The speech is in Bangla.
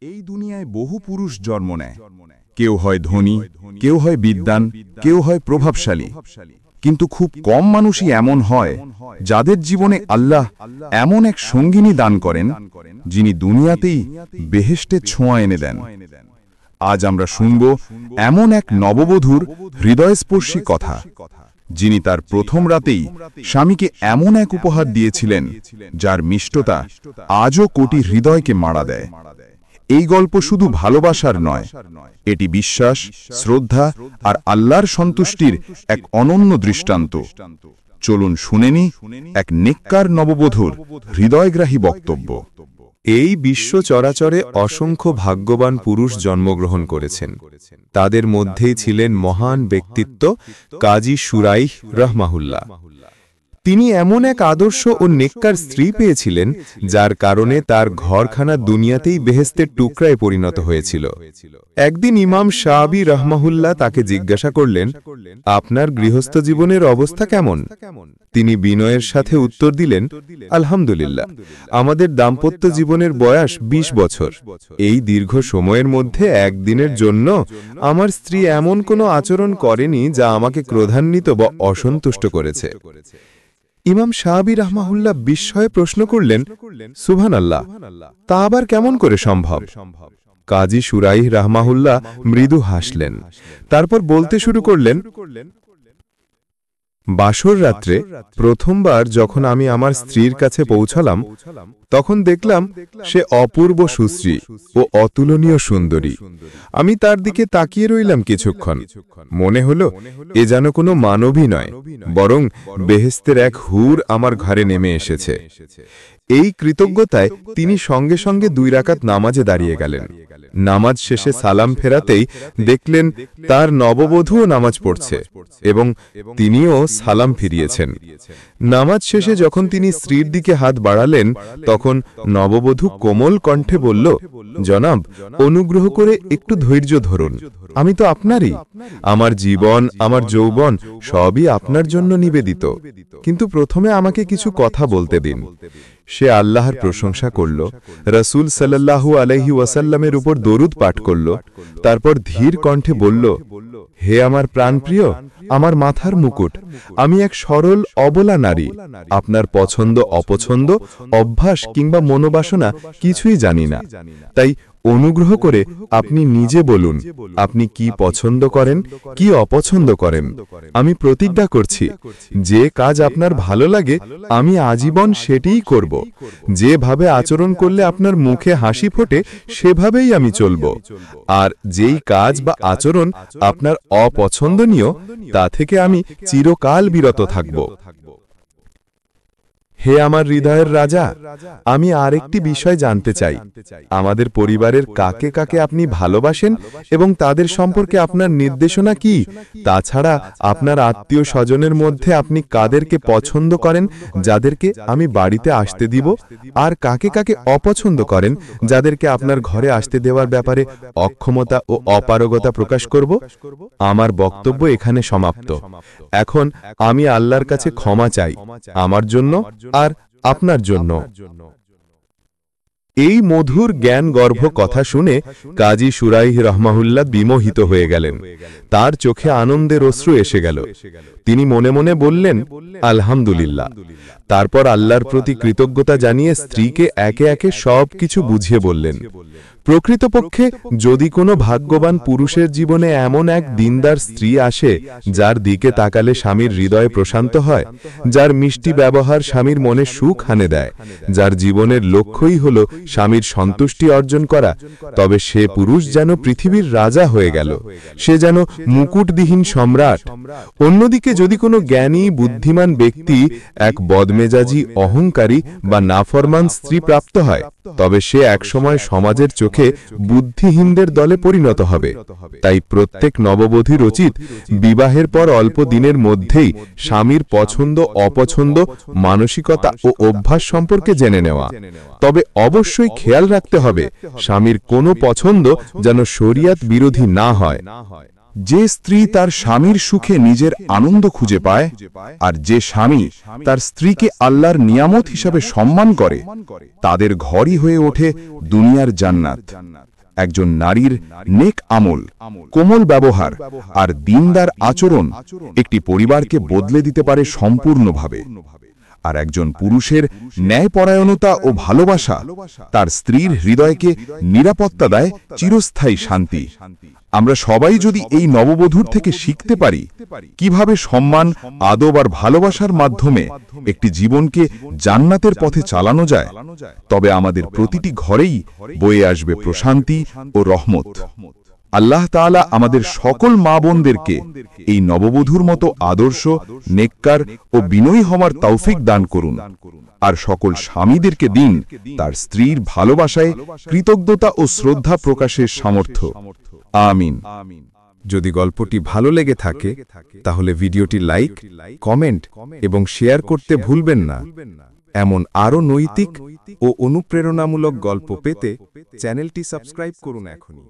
এই দুনিয়ায় বহু পুরুষ জন্ম নেয়। কেউ হয় ধনী, কেউ হয় বিদ্বান, কেউ হয় প্রভাবশালী, কিন্তু খুব কম মানুষই এমন হয় যাদের জীবনে আল্লাহ এমন এক সঙ্গিনী দান করেন যিনি দুনিয়াতেই বেহেশতে ছোঁয়া এনে দেন। আজ আমরা শুনব এমন এক নববধূর হৃদয়স্পর্শী কথা, যিনি তার প্রথম রাতেই স্বামীকে এমন এক উপহার দিয়েছিলেন যার মিষ্টতা আজও কোটি হৃদয়কে মাড়া দেয়। এই গল্প শুধু ভালোবাসার নয়, এটি বিশ্বাস, শ্রদ্ধা আর আল্লাহর সন্তুষ্টির এক অনন্য দৃষ্টান্ত। চলুন শুনে নিই এক নেককার নববধূর হৃদয়গ্রাহী বক্তব্য। এই বিশ্ব চরাচরে অসংখ্য ভাগ্যবান পুরুষ জন্মগ্রহণ করেছেন। তাদের মধ্যেই ছিলেন মহান ব্যক্তিত্ব কাজী শুরাইহ রাহমাহুল্লাহ। তিনি এমন এক আদর্শ ও নেককার স্ত্রী পেয়েছিলেন যার কারণে তার ঘরখানা দুনিয়াতেই বেহেশতের টুকরায় পরিণত হয়েছিল। একদিন ইমাম শাআবী রাহমাহুল্লাহ তাকে জিজ্ঞাসা করলেন, আপনার গৃহস্থ জীবনের অবস্থা কেমন? তিনি বিনয়ের সাথে উত্তর দিলেন, আলহামদুলিল্লাহ, আমাদের দাম্পত্য জীবনের বয়স ২০ বছর। এই দীর্ঘ সময়ের মধ্যে একদিনের জন্য আমার স্ত্রী এমন কোনো আচরণ করেনি যা আমাকে ক্রোধান্বিত বা অসন্তুষ্ট করেছে। ইমাম শাআবী রাহমাহুল্লাহ বিস্ময়ে প্রশ্ন করলেন, সুবহানাল্লাহ, তা আবার কেমন করে সম্ভব? কাজী শুরাইহ রাহমাহুল্লাহ মৃদু হাসলেন, তারপর বলতে শুরু করলেন, বাসর রাত্রে প্রথমবার যখন আমি আমার স্ত্রীর কাছে পৌঁছালাম, তখন দেখলাম সে অপূর্ব সুশ্রী ও অতুলনীয় সুন্দরী। আমি তার দিকে তাকিয়ে রইলাম কিছুক্ষণ। মনে হলো এ যেন কোনো মানবী নয়, বরং বেহেশতের এক হুর আমার ঘরে নেমে এসেছে। এই কৃতজ্ঞতায় তিনি সঙ্গে সঙ্গে 2 রাকাত নামাজে দাঁড়িয়ে গেলেন। নামাজ শেষে সালাম ফেরাতেই দেখলেন তার নববধূও নামাজ পড়ছে এবং তিনিও সালাম ফিরিয়েছেন। নামাজ শেষে যখন তিনি স্ত্রীর দিকে হাত বাড়ালেন, তখন নববধূ কোমল কণ্ঠে বলল, জনাব, অনুগ্রহ করে একটু ধৈর্য ধরুন, আমি তো আপনারই। আমার জীবন, আমার যৌবন সবই আপনার জন্য নিবেদিত, কিন্তু প্রথমে আমাকে কিছু কথা বলতে দিন। সে আল্লাহর প্রশংসা করল, রাসূল সাল্লাল্লাহু আলাইহি ওয়াসাল্লামের উপর দরুদ পাঠ করল, তারপর ধীর কণ্ঠে বলল, হে আমার প্রাণপ্রিয়, আমার মাথার মুকুট, আমি এক সরল অবলা নারী। আপনার পছন্দ অপছন্দ, অভ্যাস কিংবা মনোবাসনা কিছুই জানি না, তাই অনুগ্রহ করে আপনি নিজে বলুন আপনি কি পছন্দ করেন, কি অপছন্দ করেন। আমি প্রতিজ্ঞা করছি, যে কাজ আপনার ভালো লাগে আমি আজীবন সেটিই করব। যেভাবে আচরণ করলে আপনার মুখে হাসি ফোটে সেভাবেই আমি চলব, আর যেই কাজ বা আচরণ আপনার অপছন্দনীয় তা থেকে আমি চিরকাল বিরত থাকব। হে আমার হৃদয়ের রাজা, আমি আরেকটি বিষয় জানতে চাই। আমাদের পরিবারের কাকে কাকে আপনি ভালোবাসেন এবং তাদের সম্পর্কে আপনার নির্দেশনা কি? তাছাড়া আপনার আত্মীয় স্বজনের মধ্যে আপনি কাদেরকে পছন্দ করেন, যাদেরকে আমি বাড়িতে আসতে দিব, আর কাকে কাকে অপছন্দ করেন, যাদেরকে আপনার ঘরে আসতে দেওয়ার ব্যাপারে অক্ষমতা ও অপারগতা প্রকাশ করব। আমার বক্তব্য এখানে সমাপ্ত। এখন আমি আল্লাহর কাছে ক্ষমা চাই, আমার জন্য আর আপনার জন্য। এই মধুর জ্ঞানগর্ভ কথা শুনে কাজী শুরাইহ রাহমাহুল্লাহ বিমোহিত হয়ে গেলেন। তার চোখে আনন্দের অশ্রু এসে গেল। তিনি মনে মনে বললেন, আলহামদুলিল্লাহ। তারপর আল্লাহর প্রতি কৃতজ্ঞতা জানিয়ে স্ত্রীকে একে একে সবকিছু বুঝিয়ে বললেন। প্রকৃতপক্ষে যদি কোনো ভাগ্যবান পুরুষের জীবনে এমন এক দিনদার স্ত্রী আসে, যার দিকে তাকালে স্বামীর হৃদয় প্রশান্ত হয়, যার মিষ্টি ব্যবহার স্বামীর মনে সুখ আনে দেয়, যার জীবনের লক্ষ্যই হল স্বামীর সন্তুষ্টি অর্জন করা, তবে সে পুরুষ যেন পৃথিবীর রাজা হয়ে গেল, সে যেন মুকুটবিহীন সম্রাট। অন্যদিকে যদি কোনো জ্ঞানী বুদ্ধিমান ব্যক্তি এক বদমেজাজি, অহংকারী বা নাফরমান স্ত্রী প্রাপ্ত হয়, তবে সে একসময় সমাজের চোখে বুদ্ধিহীনদের দলে পরিণত হবে। তাই প্রত্যেক নববধূর উচিত বিবাহের পর অল্প দিনের মধ্যেই স্বামীর পছন্দ অপছন্দ, মানসিকতা ও অভ্যাস সম্পর্কে জেনে নেওয়া। তবে অবশ্যই খেয়াল রাখতে হবে স্বামীর কোনো পছন্দ যেন শরিয়াত বিরোধী না হয়। যে স্ত্রী তার স্বামীর সুখে নিজের আনন্দ খুঁজে পায়, আর যে স্বামী তার স্ত্রীকে আল্লাহর নিয়ামত হিসাবে সম্মান করে, তাদের ঘরই হয়ে ওঠে দুনিয়ার জান্নাত। একজন নারীর নেক আমল, কোমল ব্যবহার আর দিনদার আচরণ একটি পরিবারকে বদলে দিতে পারে সম্পূর্ণভাবে। আর একজন পুরুষের ন্যায়পরায়ণতা ও ভালোবাসা তার স্ত্রীর হৃদয়কে নিরাপত্তা দেয় চিরস্থায়ী শান্তি। আমরা সবাই যদি এই নববধূর থেকে শিখতে পারি কিভাবে সম্মান, আদব আর ভালোবাসার মাধ্যমে একটি জীবনকে জান্নাতের পথে চালানো যায়, তবে আমাদের প্রতিটি ঘরেই বয়ে আসবে প্রশান্তি ও রহমত। আল্লাহ তাআলা আমাদের সকল মা বোনদেরকে এই নববধূর মতো আদর্শ, নেককার ও বিনয়ী হওয়ার তৌফিক দান করুন, আর সকল স্বামীদেরকে দিন তার স্ত্রীর ভালোবাসায় কৃতজ্ঞতা ও শ্রদ্ধা প্রকাশের সামর্থ্য। আমিন। যদি গল্পটি ভালো লেগে থাকে তাহলে ভিডিওটি লাইক, কমেন্ট এবং শেয়ার করতে ভুলবেন না। এমন আরও নৈতিক ও অনুপ্রেরণামূলক গল্প পেতে চ্যানেলটি সাবস্ক্রাইব করুন এখনই।